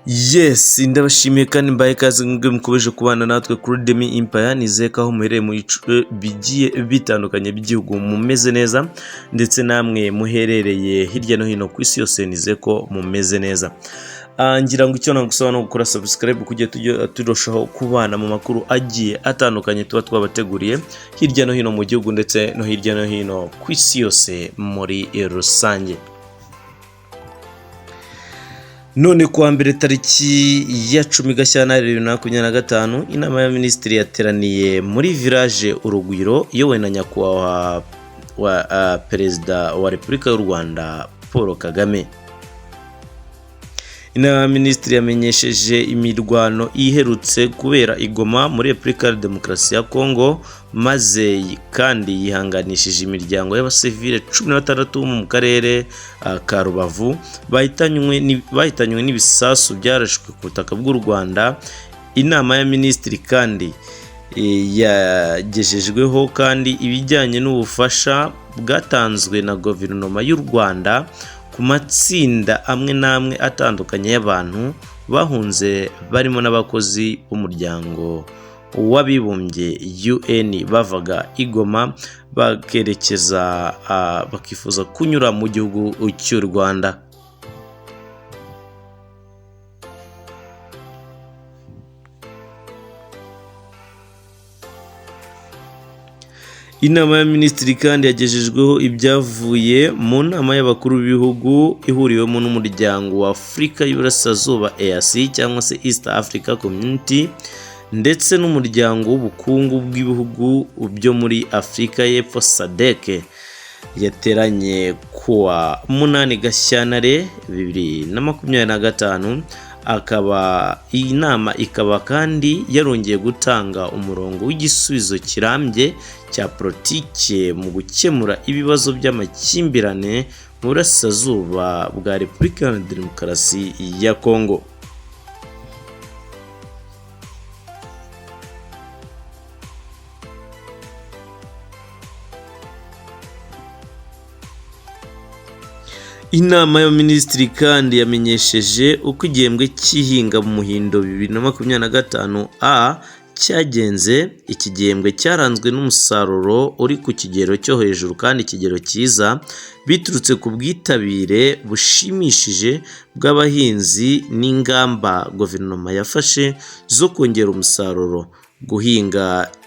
Yes, ndabashimiye kandi mbaye kaze mwebwe mukomeje kubana natwe kuri Demi Empire. Nizeye ko aho muhereye mu bice bigiye bitandukanye by'igihugu mumeze neza, ndetse namwe muherereye hirya no hino ku isi yose nizeye ko mumeze neza. Ngira ngo icyo nagusaba no gukora subscribe kugiye turushaho kubana mu makuru agiye atandukanye tuba twabateguriye hirya no hino mu gihugu ndetse no hirya no hino ku isi yose muri rusange. None kuwa mbere tariki ya 10 Gashyantare 2025 inama ya minisitiri yateraniye muri village Urugwiro iyobowe na nyakubahwa wa perezida wa Repubulika y'u Rwanda Paul Kagame. Inama ya minisitiri yamenyesheje imirwano iherutse kubera igoma muri Repubulika ya Demokarasi ya Kongo, maze kandi yihanganishije imiryango y'abasivile 16 mu karere ka Rubavu bahitanywe n'ibisasu byarashwe ku butaka bw'u Rwanda. Inama ya minisitiri kandi yagejejweho kandi ibijyanye n'ubufasha bwatanzwe na guverinoma y'u Rwanda ku matsinda amwe n'amwe atandukanye y'abantu bahunze barimo n'abakozi b'umuryango w'abibumbye UN bavaga igoma bakerekeza bakifuza kunyura mu gihugu cy'u Rwanda. Inama ya minisitiri kandi yagejejweho ibyavuye mu nama y'abakuru b'ibihugu ihuriwemo n'umuryango wa Afurika y'Iburasirazuba EAC cyangwa se East Africa Community, ndetse n'umuryango w'ubukungu bw'ibihugu byo muri Afurika y'Epfo SADC yateranye kuwa 8 Gashyantare 2025. Iyi nama ikaba kandi yarongeye gutanga umurongo w'igisubizo kirambye cya politike mu gukemura ibibazo by'amakimbirane mu burasirazuba bwa Repubulika ya Demokarasi ya Kongo. Inama y'abaminisitiri kandi yamenyesheje uko igihembwe cy'ihinga mu muhindo 2025 cyagenze. Iki gihembwe cyaranzwe n'umusaruro uri ku kigero cyo hejuru kandi ikigero cyiza biturutse ku bwitabire bushimishije bw'abahinzi n'ingamba guverinoma yafashe zo kongera umusaruro, guhinga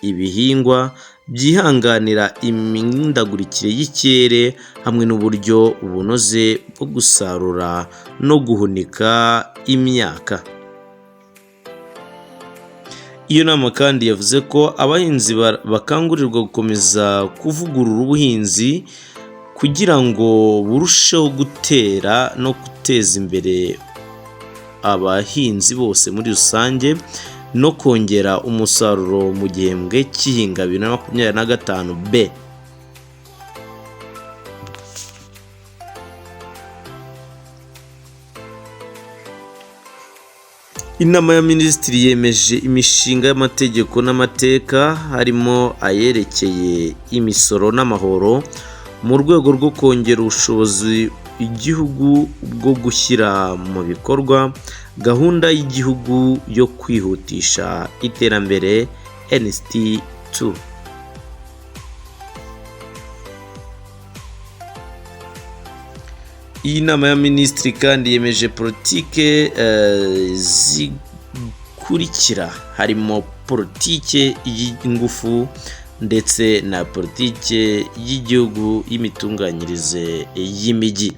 ibihingwa byihanganira imihindagurikire y'ikirere hamwe n'uburyo bunoze bwo gusarura no guhunika imyaka. Iyo nama kandi yavuze ko abahinzi bakangurirwa gukomeza kuvugurura ubuhinzi kugira ngo burusheho gutera no guteza imbere abahinzi bose muri rusange no kongera umusaruro mu gihembwe cy'ihinga 2025B. Inama ya minisitiri yemeje imishinga y'amategeko n'amateka harimo ayerekeye imisoro n'amahoro mu rwego rwo kongera ubushobozi igihugu bwo gushyira mu bikorwa gahunda y'igihugu yo kwihutisha iterambere NST2. Iyi nama ya minisitiri kandi yemeje politike zikurikira harimo politike y'ingufu ndetse na politike y'igihugu y'imitunganyirize y'imijyi.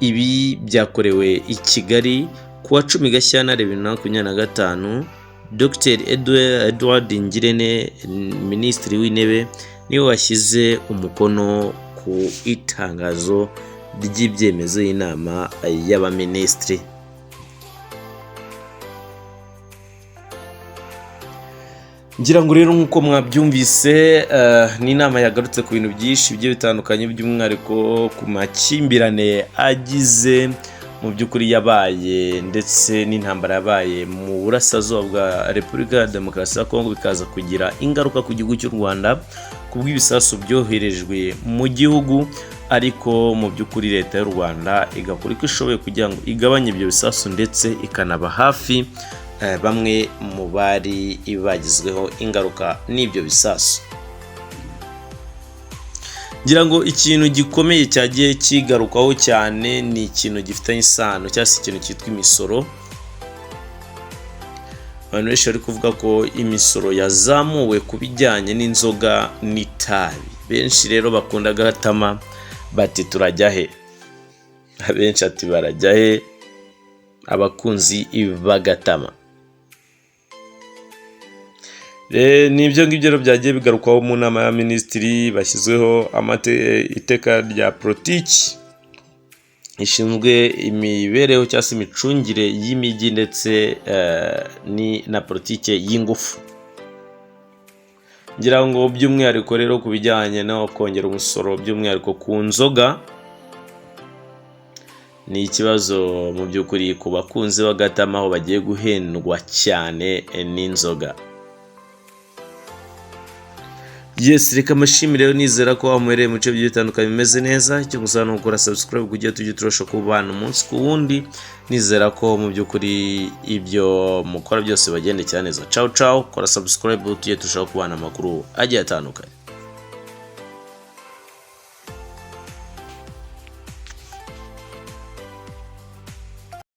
Ibi byakorewe i Kigali kuwa 10 Gashyantare 2025. Dr Edouard Ngirente, minisitiri w'intebe, niwe washyize umukono ku itangazo ry'ibyemezo y'inama y'abaminisitiri. Ngira ngo rero nk'uko mwabyumvise ni inama yagarutse ku bintu byinshi bigiye bitandukanye by'umwihariko ku makimbirane agize mu by'ukuri yabaye ndetse n'intambara yabaye mu burasirazuba bwa Repubulika ya Demokarasi ya Kongo, bikaza kugira ingaruka ku gihugu cy'u Rwanda ku bw'ibisasu byoherejwe mu gihugu ariko mu by'ukuri leta y'u Rwanda igakora uko ishoboye kugira ngo igabanye ibyo bisasu ndetse ikanaba hafi bamwe mu bari bagizweho ingaruka n'ibyo bisasu. Ngira ngo ikintu gikomeye cyagiye kigarukaho cyane ni ikintu gifitanye isano cyangwa se ikintu cyitwa imisoro. Abantu benshi bari kuvuga ko imisoro yazamuwe ku bijyanye n'inzoga n'itabi. Benshi rero bakunda gahatama bati turajya he? Abenshi ati barajya he? Abakunzi bagatama. Nibyo ngibyo rero byagiye bigarukwaho mu nama ya minisitiri bashyizweho iteka rya politiki ishinzwe imibereho cyangwa se imicungire y'imijyi ndetse na politiki y'ingufu. Ngira ngo by'umwihariko rero ku bijyanye no kongera umusoro by'umwihariko ku nzoga ni ikibazo mu by'ukuri ku bakunzi bagatama aho bagiye guhendwa cyane n'inzoga. Yes, reka amashimire rero nizera ko wamuhereye mu bice bigiye bitandukanye bimeze neza. Icyo gusa ni ukora subscribe kugira tujye turusha kubana umunsi ku wundi. Nizera ko mu by'ukuri ibyo mukora byose bagendekera neza. Ciao ciao, kora subscribe tujye turushaho kubana amakuru agiye atandukanye.